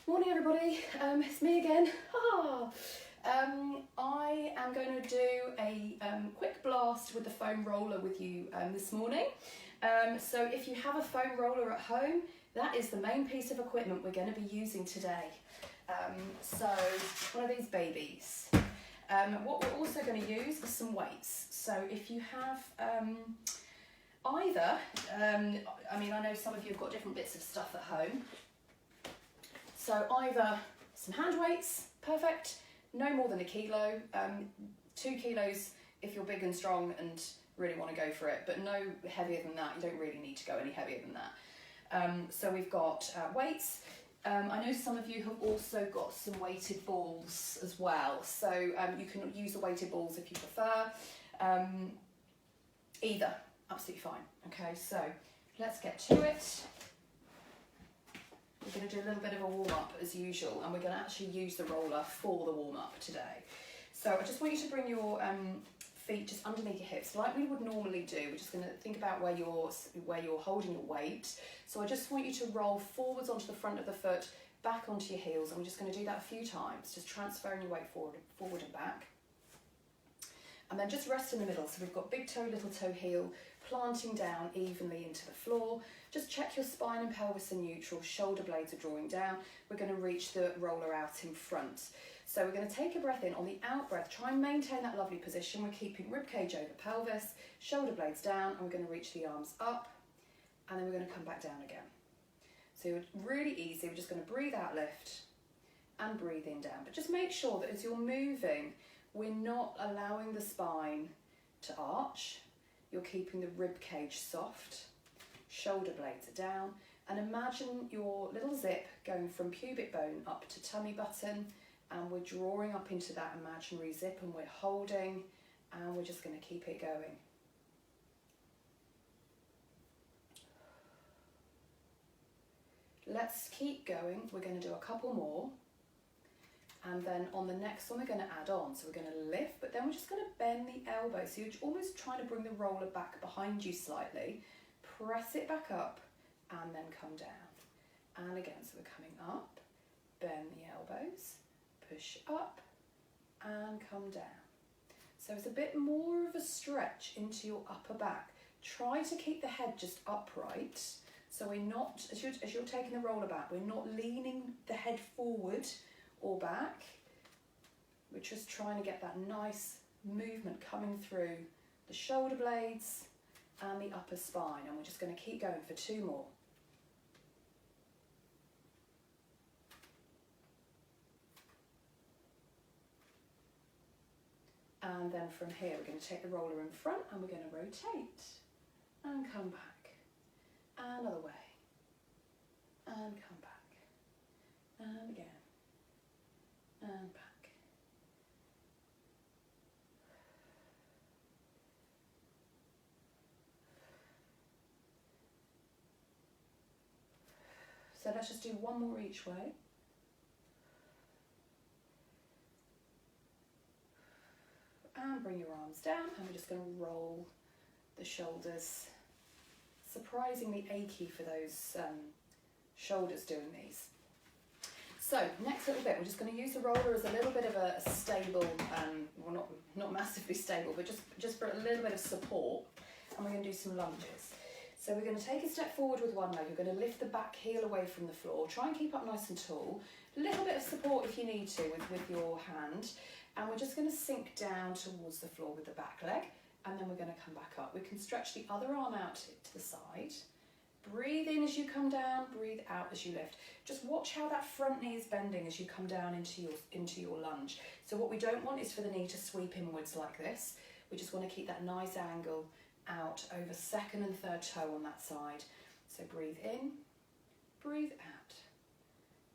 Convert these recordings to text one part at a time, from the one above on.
Morning everybody, it's me again. I am going to do a quick blast with the foam roller with you this morning. So if you have a foam roller at home, that is the main piece of equipment we're going to be using today. So one of these babies. What we're also going to use is some weights. So if you have either, I know some of you have got different bits of stuff at home. So either some hand weights, perfect, no more than 1 kilo, 2 kilos if you're big and strong and really want to go for it, but no heavier than that. You don't really need to go any heavier than that. So we've got weights. I know some of you have also got some weighted balls as well, so you can use the weighted balls if you prefer. Either, absolutely fine. Okay, so let's get to it. We're going to do a little bit of a warm-up as usual, and we're going to actually use the roller for the warm-up today. So I just want you to bring your feet just underneath your hips, like we would normally do. We're just going to think about where you're holding your weight. So I just want you to roll forwards onto the front of the foot, back onto your heels, and we're just going to do that a few times, just transferring your weight forward and back. And then just rest in the middle. So we've got big toe, little toe, heel, planting down evenly into the floor. Just check your spine and pelvis are neutral, shoulder blades are drawing down. We're going to reach the roller out in front. So we're going to take a breath in. On the out breath, try and maintain that lovely position. We're keeping ribcage over pelvis, shoulder blades down, and we're going to reach the arms up, and then we're going to come back down again. So really easy. We're just going to breathe out, lift, and breathe in, down. But just make sure that as you're moving, we're not allowing the spine to arch. You're keeping the rib cage soft, shoulder blades are down, and imagine your little zip going from pubic bone up to tummy button, and we're drawing up into that imaginary zip, and we're holding, and we're just going to keep it going. Let's keep going. We're going to do a couple more. And then on the next one, we're going to add on. So we're going to lift, but then we're just going to bend the elbow. So you're almost trying to bring the roller back behind you slightly. Press it back up and then come down. And again, so we're coming up, bend the elbows, push up and come down. So it's a bit more of a stretch into your upper back. Try to keep the head just upright. So we're not, as you're taking the roller back, we're not leaning the head forward or back. We're just trying to get that nice movement coming through the shoulder blades and the upper spine, and we're just going to keep going for 2 more. And then from here we're going to take the roller in front and we're going to rotate and come back, and other way, and come back, and again, and back. So let's just do 1 more each way. And bring your arms down, and we're just going to roll the shoulders. Surprisingly achy for those shoulders doing these. So next little bit, we're just going to use the roller as a little bit of a stable, well not massively stable, but just for a little bit of support, and we're going to do some lunges. So we're going to take a step forward with one leg, you're going to lift the back heel away from the floor, try and keep up nice and tall, a little bit of support if you need to with your hand, and we're just going to sink down towards the floor with the back leg, and then we're going to come back up. We can stretch the other arm out to the side. Breathe in as you come down, breathe out as you lift. Just watch how that front knee is bending as you come down into your lunge. So what we don't want is for the knee to sweep inwards like this. We just want to keep that nice angle out over second and third toe on that side. So breathe in, breathe out,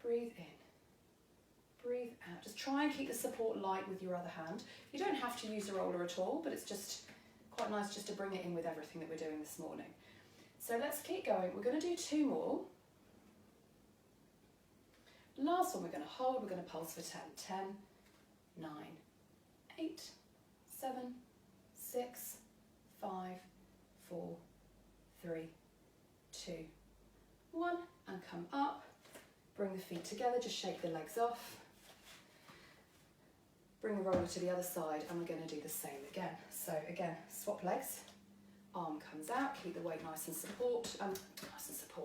breathe in, breathe out. Just try and keep the support light with your other hand. You don't have to use the roller at all, but it's just quite nice just to bring it in with everything that we're doing this morning. So let's keep going. We're going to do 2 more. Last one we're going to hold. We're going to pulse for 10. 10, 9, 8, 7, 6, 5, 4, 3, 2, 1. And come up, Bring the feet together, just shake the legs off. Bring the roller to the other side and we're going to do the same again. So again, swap legs, arm comes out, keep the weight nice and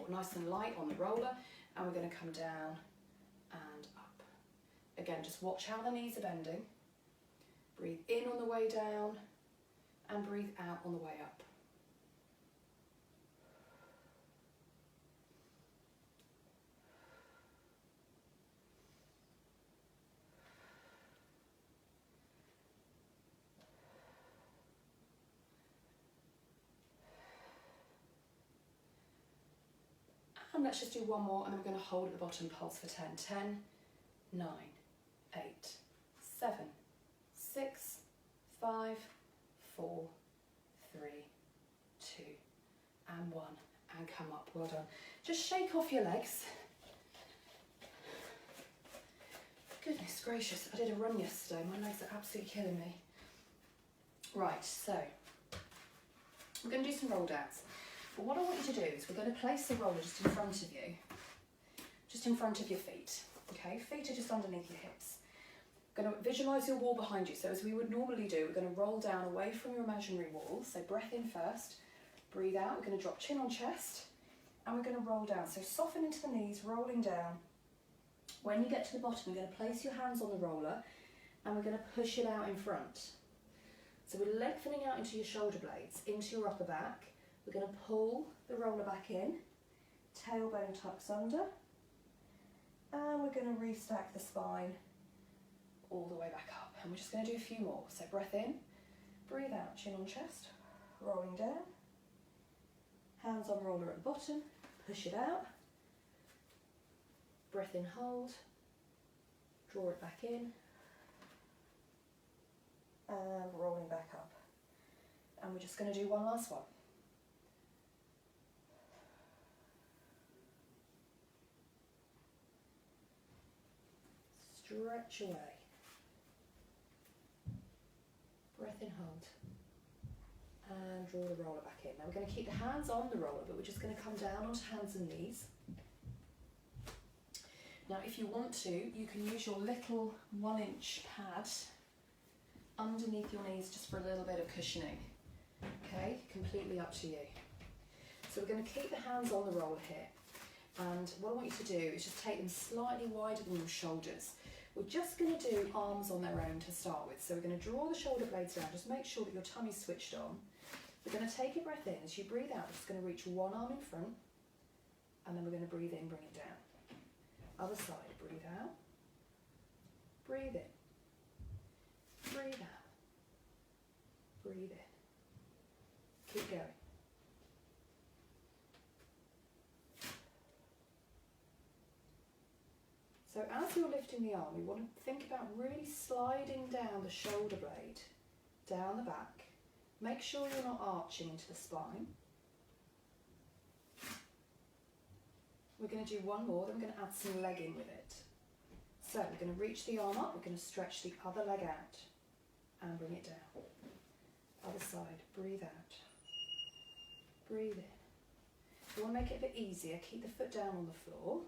nice and light on the roller, and we're going to come down and up. Again, just watch how the knees are bending. Breathe in on the way down and breathe out on the way up. And let's just do one more, and then we're going to hold at the bottom, pulse for 10. 10, 9, 8, 7, 6, 5, 4, 3, 2, and 1. And come up. Well done. Just shake off your legs. Goodness gracious, I did a run yesterday. My legs are absolutely killing me. Right, so we're going to do some roll downs. But what I want you to do is we're going to place the roller just in front of you, just in front of your feet. Okay, feet are just underneath your hips. Going to visualise your wall behind you. So as we would normally do, we're going to roll down away from your imaginary wall. So breath in first, breathe out. We're going to drop chin on chest, and we're going to roll down. So soften into the knees, rolling down. When you get to the bottom, you're going to place your hands on the roller, and we're going to push it out in front. So we're lengthening out into your shoulder blades, into your upper back. We're going to pull the roller back in, tailbone tucks under, and we're going to restack the spine all the way back up. And we're just going to do a few more. So breath in, breathe out, chin on chest, rolling down, hands on roller at the bottom, push it out, breath in, hold, draw it back in, and rolling back up. And we're just going to do one last one. Stretch away. Breath in, hold. And draw the roller back in. Now we're going to keep the hands on the roller, but we're just going to come down onto hands and knees. Now if you want to, you can use your little 1-inch pad underneath your knees just for a little bit of cushioning. Okay, completely up to you. So we're going to keep the hands on the roller here. And what I want you to do is just take them slightly wider than your shoulders. We're just going to do arms on their own to start with. So we're going to draw the shoulder blades down, just make sure that your tummy's switched on. We're going to take a breath in. As you breathe out, we're just going to reach one arm in front, and then we're going to breathe in, bring it down. Other side, breathe out, breathe in, breathe out, breathe in. Keep going. So as you're lifting the arm, we want to think about really sliding down the shoulder blade, down the back. Make sure you're not arching into the spine. We're going to do one more, then we're going to add some leg in with it. So we're going to reach the arm up, we're going to stretch the other leg out and bring it down. Other side, breathe out, breathe in. If you want to make it a bit easier, keep the foot down on the floor.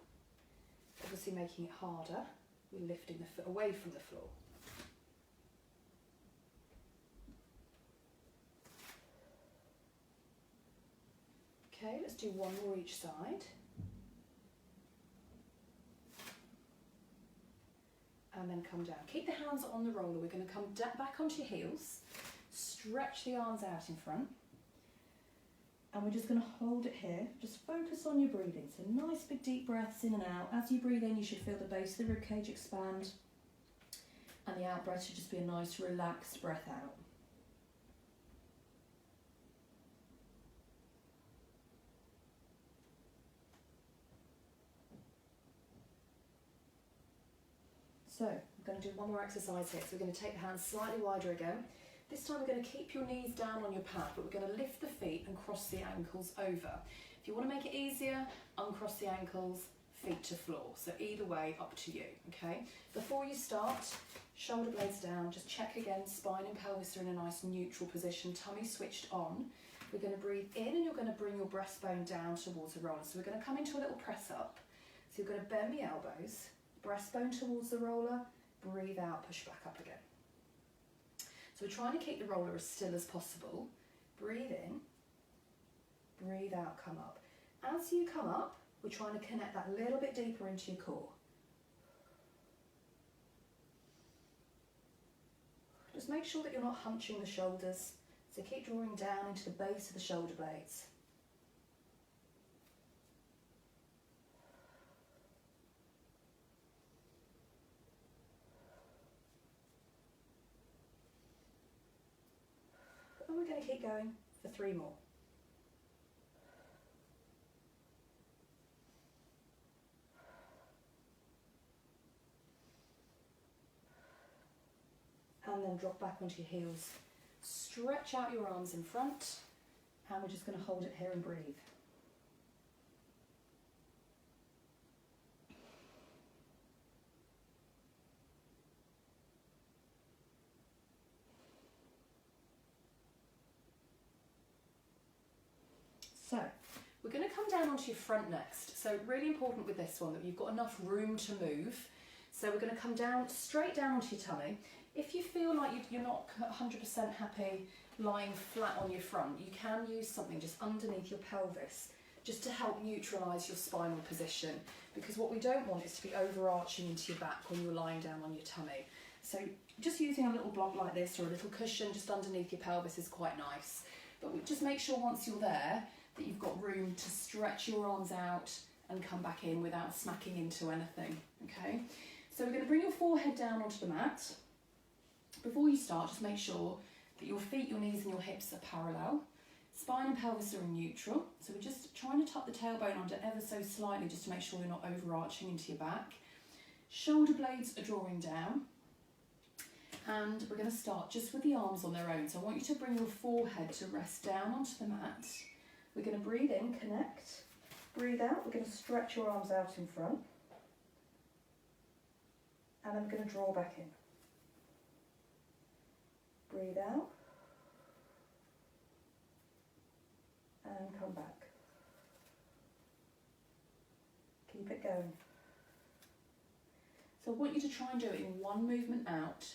Obviously making it harder, we're lifting the foot away from the floor. Okay, let's do one more each side. And then come down. Keep the hands on the roller. We're going to come back onto your heels, stretch the arms out in front. And we're just going to hold it here. Just focus on your breathing. So nice big deep breaths in and out. As you breathe in, you should feel the base of the ribcage expand. And the out breath should just be a nice relaxed breath out. So we're going to do one more exercise here. So we're going to take the hands slightly wider again. This time we're going to keep your knees down on your pad, but we're going to lift the feet and cross the ankles over. If you want to make it easier, uncross the ankles, feet to floor. So either way, up to you, okay? Before you start, shoulder blades down, just check again, spine and pelvis are in a nice neutral position, tummy switched on. We're going to breathe in and you're going to bring your breastbone down towards the roller. So we're going to come into a little press up. So you're going to bend the elbows, breastbone towards the roller, breathe out, push back up again. So we're trying to keep the roller as still as possible. Breathe in, breathe out, come up. As you come up, we're trying to connect that a little bit deeper into your core. Just make sure that you're not hunching the shoulders. So keep drawing down into the base of the shoulder blades. And we're going to keep going for 3 more. And then drop back onto your heels. Stretch out your arms in front, and we're just going to hold it here and breathe. So, we're going to come down onto your front next. So really important with this one that you've got enough room to move. So we're going to come down, straight down onto your tummy. If you feel like you're not 100% happy lying flat on your front, you can use something just underneath your pelvis just to help neutralise your spinal position, because what we don't want is to be overarching into your back when you're lying down on your tummy. So just using a little block like this or a little cushion just underneath your pelvis is quite nice. But just make sure once you're there that you've got room to stretch your arms out and come back in without smacking into anything, okay? So we're going to bring your forehead down onto the mat. Before you start, just make sure that your feet, your knees and your hips are parallel. Spine and pelvis are in neutral. So we're just trying to tuck the tailbone under ever so slightly just to make sure you're not overarching into your back. Shoulder blades are drawing down. And we're going to start just with the arms on their own. So I want you to bring your forehead to rest down onto the mat. We're going to breathe in, connect. Breathe out, we're going to stretch your arms out in front. And then we're going to draw back in. Breathe out. And come back. Keep it going. So I want you to try and do it in one movement out,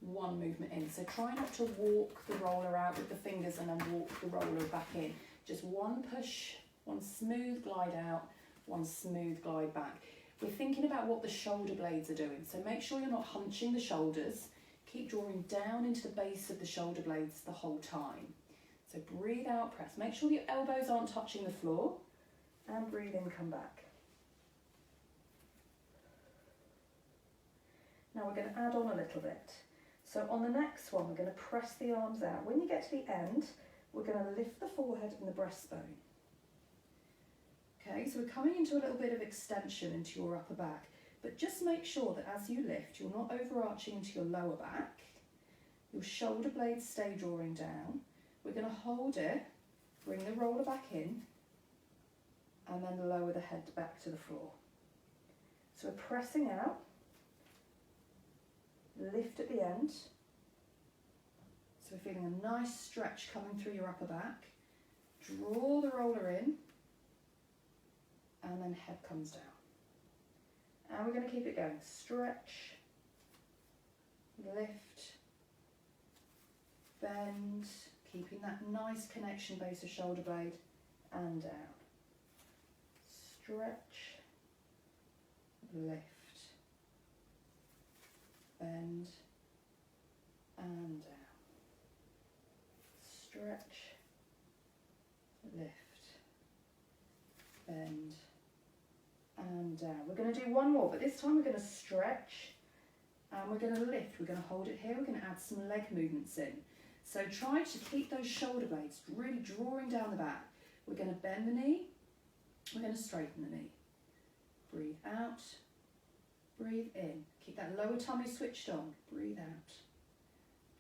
one movement in. So try not to walk the roller out with the fingers and then walk the roller back in. Just one push, one smooth glide out, one smooth glide back. We're thinking about what the shoulder blades are doing. So make sure you're not hunching the shoulders. Keep drawing down into the base of the shoulder blades the whole time. So breathe out, press. Make sure your elbows aren't touching the floor. And breathe in, come back. Now we're going to add on a little bit. So on the next one, we're going to press the arms out. When you get to the end, we're going to lift the forehead and the breastbone. Okay, so we're coming into a little bit of extension into your upper back, but just make sure that as you lift, you're not overarching into your lower back. Your shoulder blades stay drawing down. We're going to hold it, bring the roller back in, and then lower the head back to the floor. So we're pressing out, lift at the end. So we're feeling a nice stretch coming through your upper back. Draw the roller in, and then head comes down. And we're going to keep it going. Stretch, lift, bend, keeping that nice connection base of shoulder blade, and down. Stretch, lift, bend, and down. Stretch, lift, bend, and down. We're going to do one more, but this time we're going to stretch and we're going to lift. We're going to hold it here. We're going to add some leg movements in. So try to keep those shoulder blades really drawing down the back. We're going to bend the knee. We're going to straighten the knee. Breathe out. Breathe in. Keep that lower tummy switched on. Breathe out.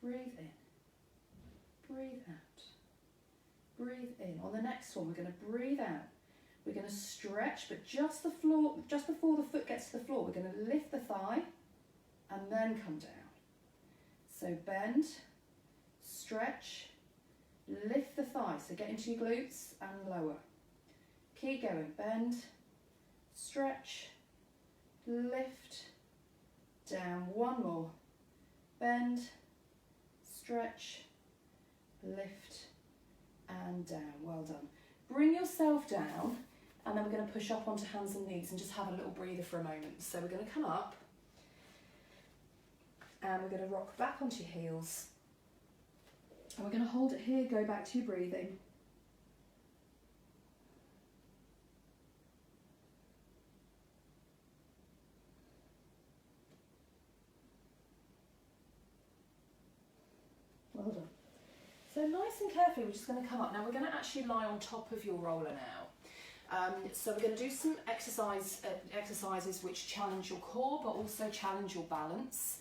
Breathe in. Breathe out. Breathe in. On the next one, we're going to breathe out. We're going to stretch, but just before the foot gets to the floor, we're going to lift the thigh and then come down. So bend, stretch, lift the thigh. So get into your glutes and lower. Keep going. Bend, stretch, lift, down, one more, bend, stretch, lift and down, well done. Bring yourself down and then we're going to push up onto hands and knees and just have a little breather for a moment. So we're going to come up and we're going to rock back onto your heels and we're going to hold it here, go back to your breathing. Well done. So nice and carefully we're just going to come up. Now we're going to actually lie on top of your roller now. So we're going to do some exercises which challenge your core but also challenge your balance.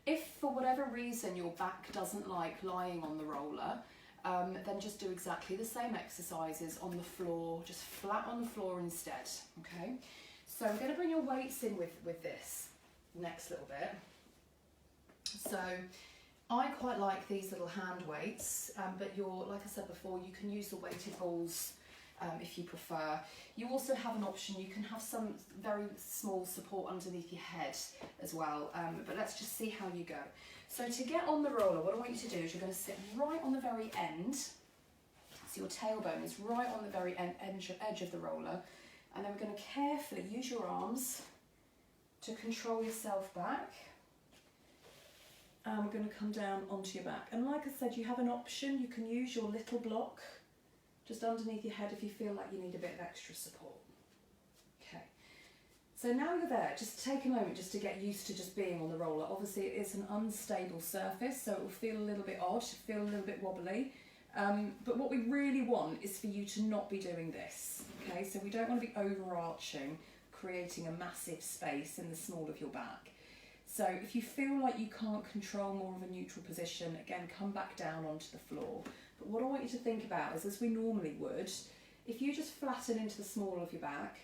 If for whatever reason your back doesn't like lying on the roller, then just do exactly the same exercises on the floor, just flat on the floor instead, okay? So we're going to bring your weights in with this next little bit. So I quite like these little hand weights, but like I said before, you can use the weighted balls if you prefer. You also have an option, you can have some very small support underneath your head as well, but let's just see how you go. So to get on the roller, what I want you to do is you're going to sit right on the very end, so your tailbone is right on the very edge of the roller, and then we're going to carefully use your arms to control yourself back. And we're going to come down onto your back. And like I said, you have an option. You can use your little block just underneath your head if you feel like you need a bit of extra support. Okay. So now you're there, just take a moment just to get used to just being on the roller. Obviously it is an unstable surface, so it will feel a little bit odd, feel a little bit wobbly. But what we really want is for you to not be doing this. Okay, so we don't want to be overarching, creating a massive space in the small of your back. So if you feel like you can't control more of a neutral position, again, come back down onto the floor. But what I want you to think about is, as we normally would, if you just flatten into the small of your back,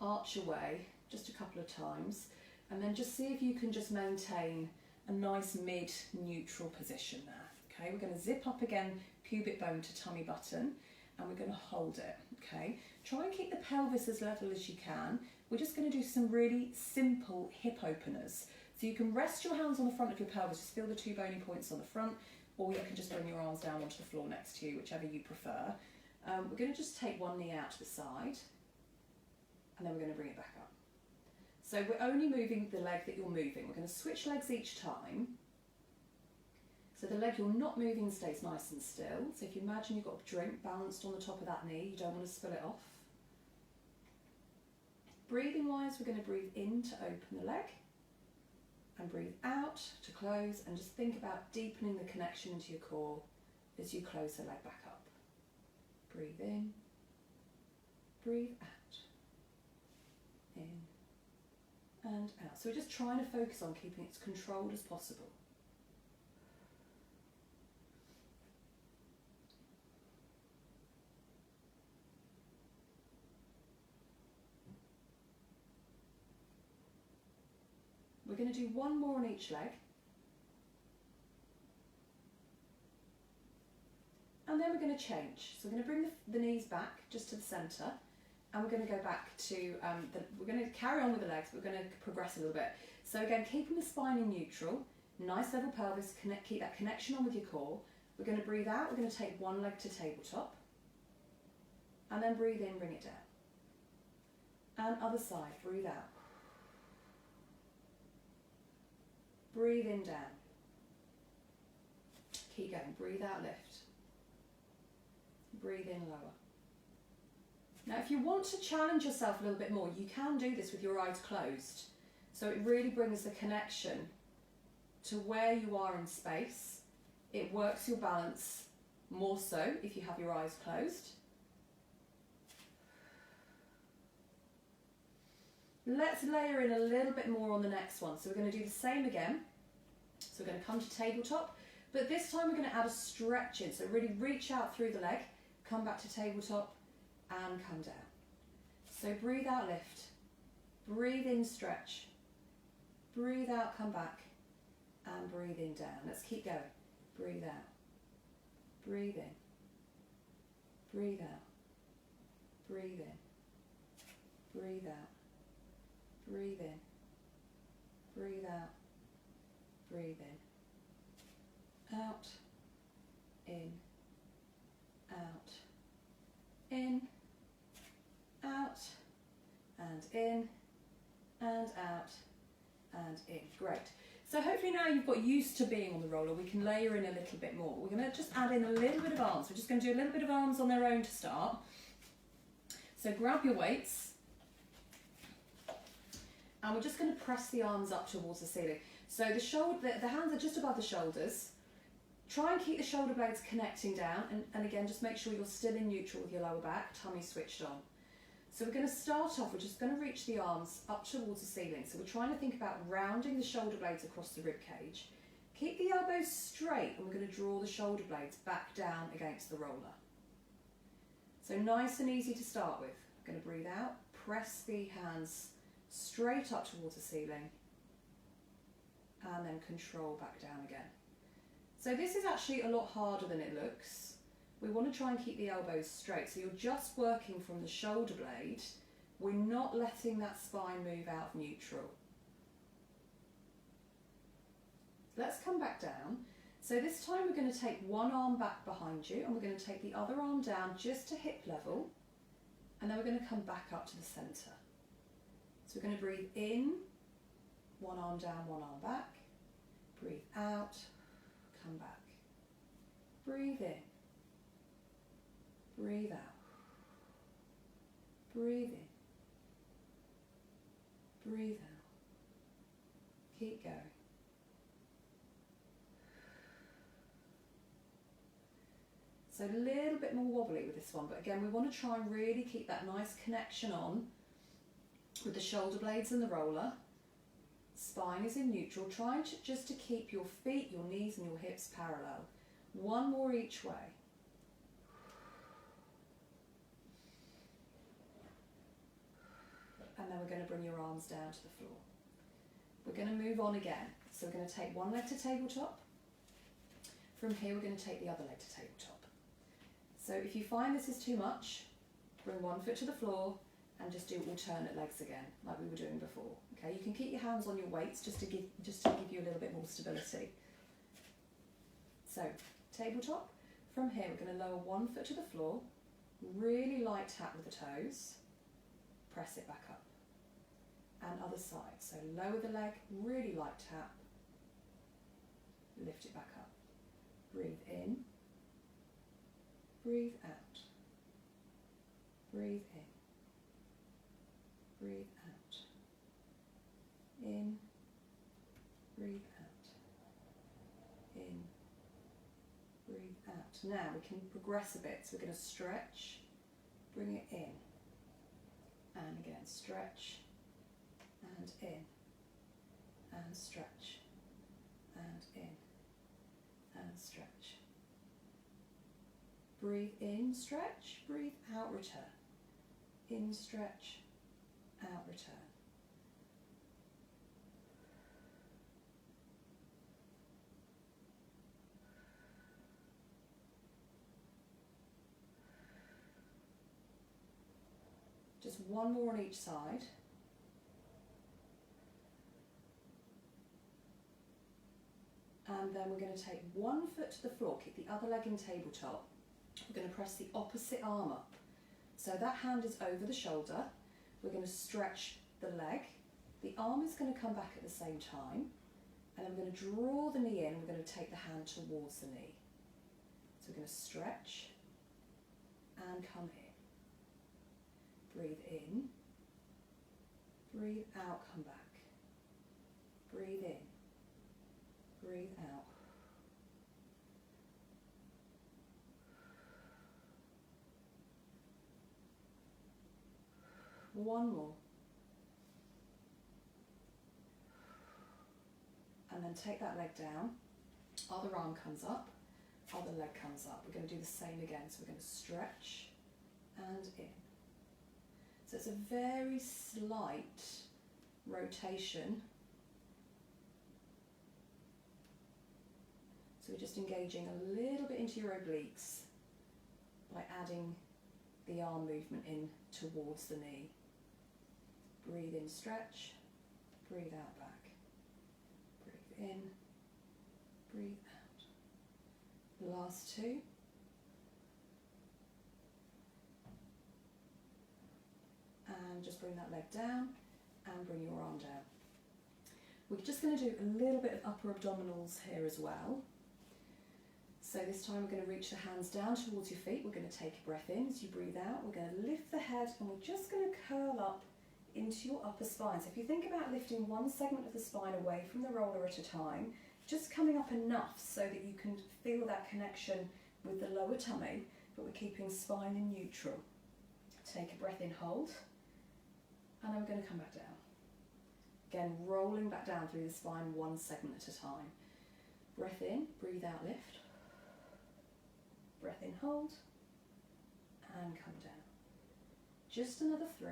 arch away just a couple of times, and then just see if you can just maintain a nice mid-neutral position there. Okay, we're going to zip up again, pubic bone to tummy button, and we're going to hold it. Okay, try and keep the pelvis as level as you can. We're just going to do some really simple hip openers. So you can rest your hands on the front of your pelvis, just feel the two bony points on the front, or you can just bring your arms down onto the floor next to you, whichever you prefer. We're going to just take one knee out to the side, and then we're going to bring it back up. So we're only moving the leg that you're moving. We're going to switch legs each time. So the leg you're not moving stays nice and still. So if you imagine you've got a drink balanced on the top of that knee, you don't want to spill it off. Breathing wise, we're going to breathe in to open the leg and breathe out to close, and just think about deepening the connection into your core as you close the leg back up. Breathe in, breathe out, in and out. So we're just trying to focus on keeping it as controlled as possible. We're going to do one more on each leg. And then we're going to change. So we're going to bring the knees back just to the centre, and we're going to go back to, we're going to carry on with the legs, but we're going to progress a little bit. So again, keeping the spine in neutral, nice level pelvis, keep that connection on with your core. We're going to breathe out, we're going to take one leg to tabletop, and then breathe in, bring it down. And other side, breathe out. Breathe in, down. Keep going, breathe out, lift. Breathe in, lower. Now if you want to challenge yourself a little bit more, you can do this with your eyes closed. So it really brings the connection to where you are in space. It works your balance more so if you have your eyes closed. Let's layer in a little bit more on the next one. So we're going to do the same again. So we're going to come to tabletop, but this time we're going to add a stretch in. So really reach out through the leg, come back to tabletop and come down. So breathe out, lift. Breathe in, stretch. Breathe out, come back. And breathe in, down. Let's keep going. Breathe out. Breathe in. Breathe out. Breathe in. Breathe out. breathe in, breathe out, breathe in, out, in, out, in, out, and in, and out, and in. Great. So hopefully now you've got used to being on the roller, we can layer in a little bit more. We're going to just add in a little bit of arms. We're just going to do a little bit of arms on their own to start. So grab your weights, and we're just going to press the arms up towards the ceiling. So the hands are just above the shoulders. Try and keep the shoulder blades connecting down, and again, just make sure you're still in neutral with your lower back, tummy switched on. So we're going to start off, we're just going to reach the arms up towards the ceiling. So we're trying to think about rounding the shoulder blades across the rib cage. Keep the elbows straight, and we're going to draw the shoulder blades back down against the roller. So nice and easy to start with. I'm going to breathe out, press the hands straight up towards the ceiling, and then control back down again. So this is actually a lot harder than it looks. We want to try and keep the elbows straight. So you're just working from the shoulder blade. We're not letting that spine move out of neutral. Let's come back down. So this time we're going to take one arm back behind you, and we're going to take the other arm down just to hip level, and then we're going to come back up to the centre. So we're going to breathe in, one arm down, one arm back, breathe out, come back, breathe in, breathe out, breathe in, breathe out, keep going. So a little bit more wobbly with this one, but again we want to try and really keep that nice connection on with the shoulder blades and the roller. Spine is in neutral. Try just to keep your feet, your knees and your hips parallel. One more each way. And then we're going to bring your arms down to the floor. We're going to move on again. So we're going to take one leg to tabletop. From here we're going to take the other leg to tabletop. So if you find this is too much, bring one foot to the floor and just do alternate legs again, like we were doing before. Okay, you can keep your hands on your weights just to give you a little bit more stability. So tabletop. From here we're going to lower one foot to the floor, really light tap with the toes, press it back up. And other side. So lower the leg, really light tap, lift it back up. Breathe in, breathe out, breathe in, breathe out, in, breathe out, in, breathe out. Now we can progress a bit, so we're going to stretch, bring it in, and again stretch, and in, and stretch, and in, and stretch. Breathe in, stretch, breathe out, return. In, stretch, out, return. Just one more on each side. And then we're going to take one foot to the floor, keep the other leg in tabletop. We're going to press the opposite arm up. So that hand is over the shoulder. We're going to stretch the leg. The arm is going to come back at the same time. And then we're going to draw the knee in. We're going to take the hand towards the knee. So we're going to stretch and come in. Breathe in. Breathe out, come back. Breathe in. Breathe out. One more. And then take that leg down. Other arm comes up. Other leg comes up. We're going to do the same again. So we're going to stretch and in. So it's a very slight rotation. So we're just engaging a little bit into your obliques by adding the arm movement in towards the knee. Breathe in, stretch, breathe out back. Breathe in, breathe out. The last two. And just bring that leg down and bring your arm down. We're just going to do a little bit of upper abdominals here as well. So this time we're going to reach the hands down towards your feet. We're going to take a breath in. As you breathe out, we're going to lift the head and we're just going to curl up into your upper spine. So if you think about lifting one segment of the spine away from the roller at a time, just coming up enough so that you can feel that connection with the lower tummy, but we're keeping spine in neutral. Take a breath in, hold, and then we're going to come back down. Again, rolling back down through the spine one segment at a time. Breath in, breathe out, lift. Breath in, hold, and come down. Just another 3.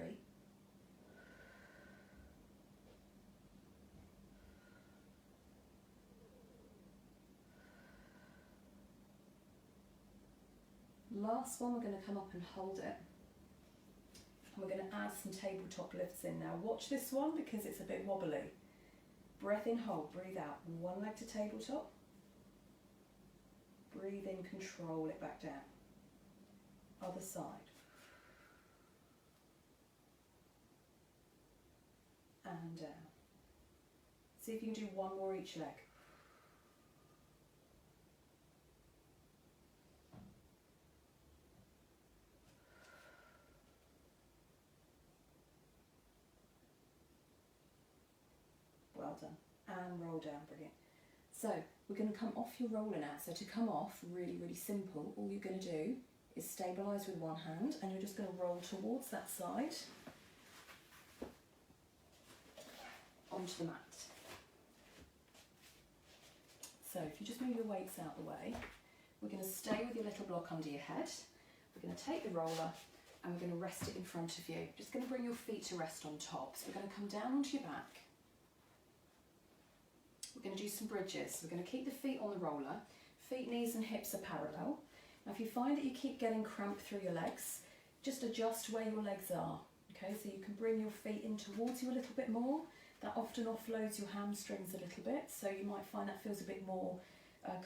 Last one, we're going to come up and hold it. And we're going to add some tabletop lifts in now. Watch this one because it's a bit wobbly. Breath in, hold, breathe out. One leg to tabletop. Breathe in, control it back down. Other side. And down. See if you can do one more each leg. Well done. And roll down, brilliant. So we're going to come off your roller now. So to come off, really, really simple. All you're going to do is stabilise with one hand and you're just going to roll towards that side onto the mat. So if you just move your weights out the way, we're going to stay with your little block under your head. We're going to take the roller and we're going to rest it in front of you. Just going to bring your feet to rest on top. So we're going to come down onto your back. We're going to do some bridges. We're going to keep the feet on the roller. Feet, knees and hips are parallel. Now if you find that you keep getting cramp through your legs, just adjust where your legs are. Okay, so you can bring your feet in towards you a little bit more. That often offloads your hamstrings a little bit, so you might find that feels a bit more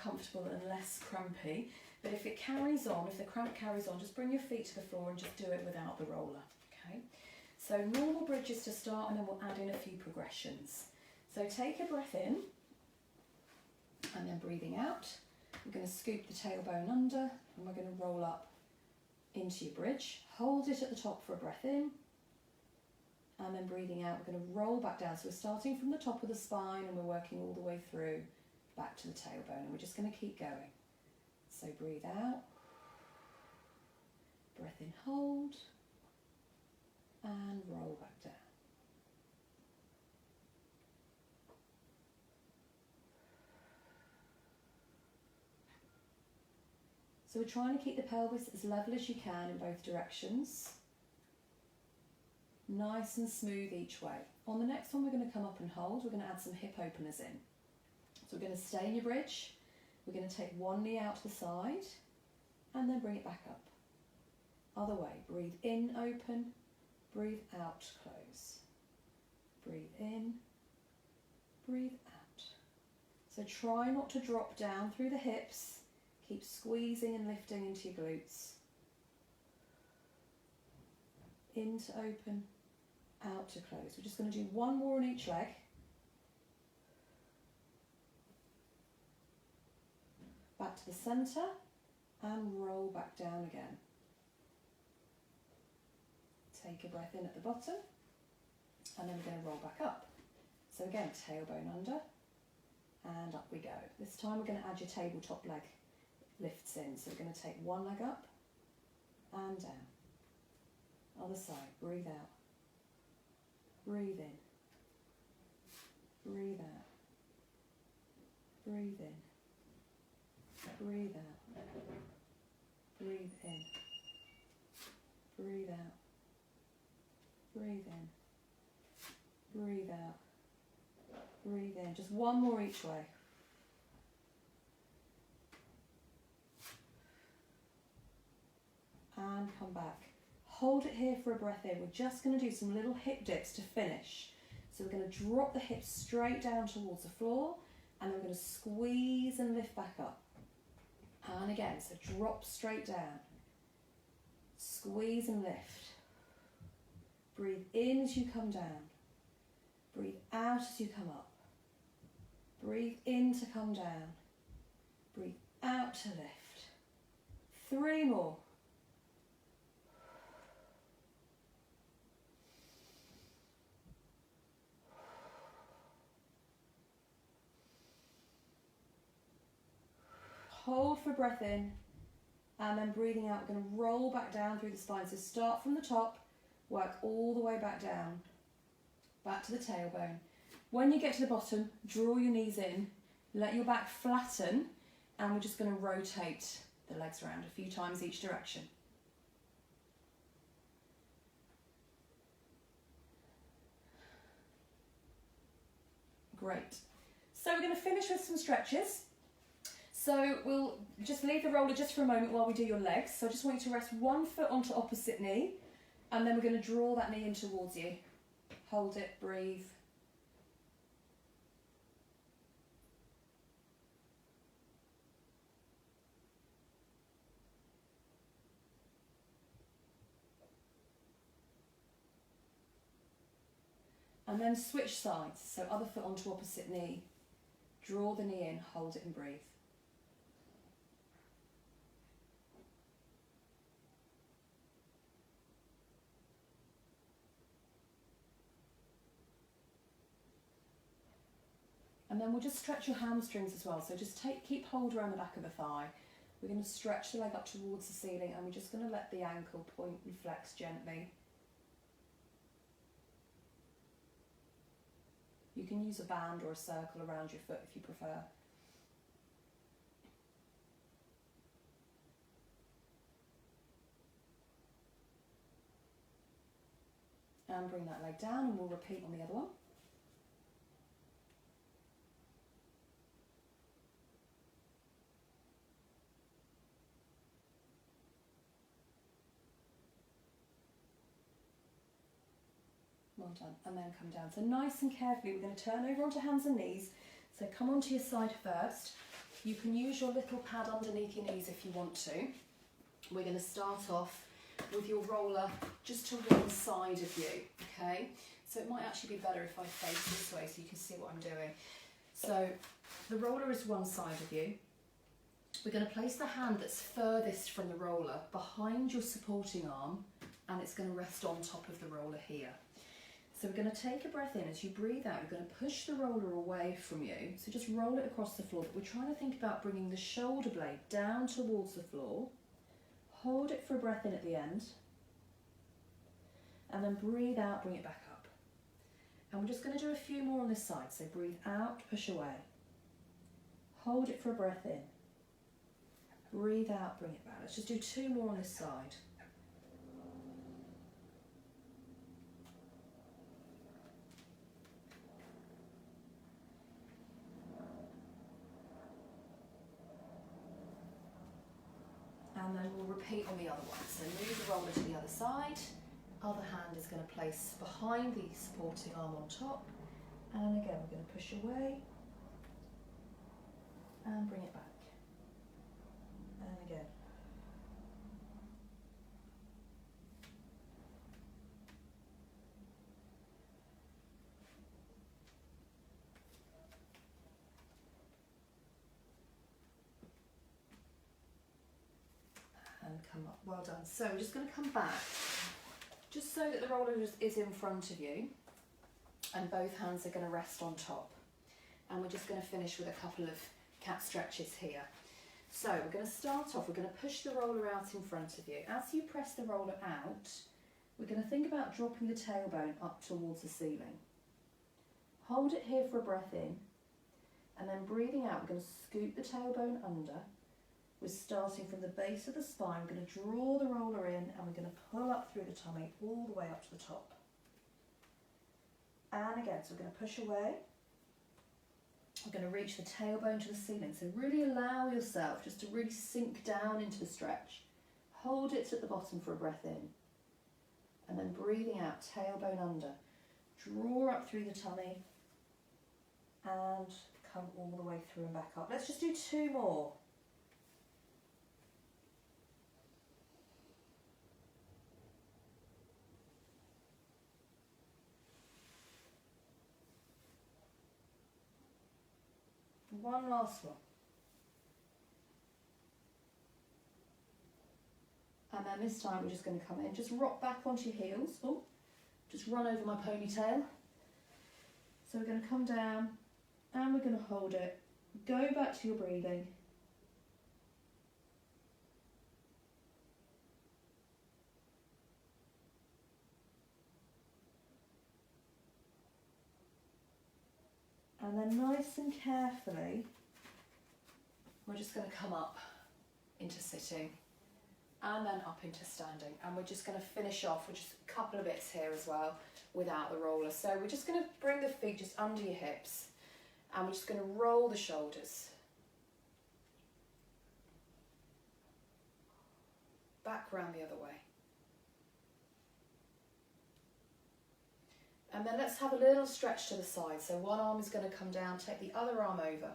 comfortable and less crampy. But if it carries on, if the cramp carries on, just bring your feet to the floor and just do it without the roller. Okay, so normal bridges to start and then we'll add in a few progressions. So take a breath in and then breathing out. We're going to scoop the tailbone under and we're going to roll up into your bridge. Hold it at the top for a breath in and then breathing out. We're going to roll back down. So we're starting from the top of the spine and we're working all the way through back to the tailbone and we're just going to keep going. So breathe out, breath in, hold and roll back down. So we're trying to keep the pelvis as level as you can in both directions. Nice and smooth each way. On the next one we're going to come up and hold. We're going to add some hip openers in. So we're going to stay in your bridge. We're going to take one knee out to the side and then bring it back up. Other way. Breathe in, open. Breathe out, close. Breathe in. Breathe out. So try not to drop down through the hips. Keep squeezing and lifting into your glutes. In to open, out to close. We're just going to do one more on each leg. Back to the centre and roll back down again. Take a breath in at the bottom and then we're going to roll back up. So again, tailbone under and up we go. This time we're going to add your tabletop leg lifts in. So we're going to take one leg up and down. Other side, breathe out. Breathe in. Breathe out. Breathe in. Breathe out. Breathe in. Breathe out. Breathe in. Breathe out. Breathe in. Just one more each way. And come back. Hold it here for a breath in. We're just going to do some little hip dips to finish. So we're going to drop the hips straight down towards the floor, and then we're going to squeeze and lift back up. And again, so drop straight down, squeeze and lift. Breathe in as you come down, breathe out as you come up. Breathe in to come down, breathe out to lift. 3 more. Hold for breath in, and then breathing out, we're going to roll back down through the spine. So start from the top, work all the way back down, back to the tailbone. When you get to the bottom, draw your knees in, let your back flatten, and we're just going to rotate the legs around a few times each direction. Great. So we're going to finish with some stretches. So we'll just leave the roller just for a moment while we do your legs. So I just want you to rest one foot onto opposite knee, and then we're going to draw that knee in towards you. Hold it, breathe. And then switch sides, so other foot onto opposite knee. Draw the knee in, hold it and breathe. And then we'll just stretch your hamstrings as well. So just keep hold around the back of the thigh. We're going to stretch the leg up towards the ceiling, and we're just going to let the ankle point and flex gently. You can use a band or a circle around your foot if you prefer. And bring that leg down, and we'll repeat on the other one. Well done, and then come down. So nice and carefully, we're going to turn over onto hands and knees. So come onto your side first. You can use your little pad underneath your knees if you want to. We're going to start off with your roller just to one side of you, okay? So it might actually be better if I face this way so you can see what I'm doing. So the roller is one side of you. We're going to place the hand that's furthest from the roller behind your supporting arm, and it's going to rest on top of the roller here. So we're going to take a breath in. As you breathe out, you're going to push the roller away from you. So just roll it across the floor. But we're trying to think about bringing the shoulder blade down towards the floor. Hold it for a breath in at the end. And then breathe out, bring it back up. And we're just going to do a few more on this side. So breathe out, push away. Hold it for a breath in. Breathe out, bring it back. Let's just do 2 more on this side. And then we'll repeat on the other one. So move the roller to the other side. Other hand is going to place behind the supporting arm on top. And again, we're going to push away and bring it back. And again. And come up. Well done. So we're just going to come back, just so that the roller is in front of you, and both hands are going to rest on top. And we're just going to finish with a couple of cat stretches here. So we're going to start off, we're going to push the roller out in front of you. As you press the roller out, we're going to think about dropping the tailbone up towards the ceiling. Hold it here for a breath in, and then breathing out, we're going to scoop the tailbone under. We're starting from the base of the spine. We're going to draw the roller in, and we're going to pull up through the tummy all the way up to the top. And again, so we're going to push away. We're going to reach the tailbone to the ceiling. So really allow yourself just to really sink down into the stretch. Hold it at the bottom for a breath in. And then breathing out, tailbone under. draw up through the tummy and come all the way through and back up. Let's just do 2 more. One last one. And then this time we're just going to come in, just rock back onto your heels. Oh, just run over my ponytail. So we're going to come down and we're going to hold it. Go back to your breathing. And then nice and carefully, we're just going to come up into sitting and then up into standing. And we're just going to finish off with just a couple of bits here as well without the roller. So we're just going to bring the feet just under your hips and we're just going to roll the shoulders. Back round the other way. And then let's have a little stretch to the side. So one arm is going to come down, take the other arm over.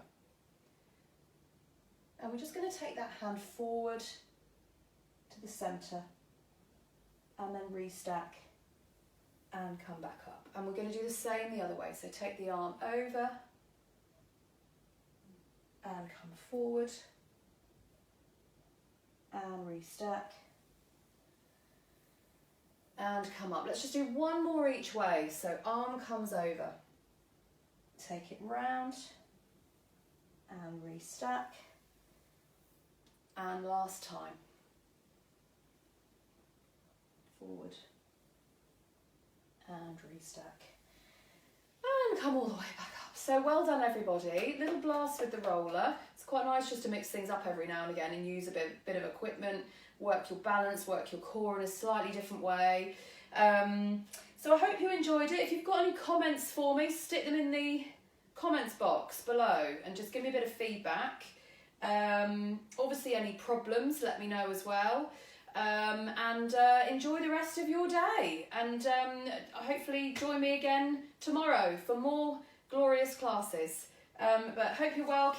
And we're just going to take that hand forward to the centre and then restack and come back up. And we're going to do the same the other way. So take the arm over and come forward and restack and come up. Let's just do one more each way. So arm comes over, take it round and restack, and last time, forward and restack and come all the way back up. So well done everybody. Little blast with the roller. It's quite nice just to mix things up every now and again and use a bit of equipment, work your balance, work your core in a slightly different way. So I hope you enjoyed it. If you've got any comments for me, stick them in the comments box below and just give me a bit of feedback. Obviously any problems, let me know as well. And enjoy the rest of your day, and hopefully join me again tomorrow for more glorious classes. But hope you're well.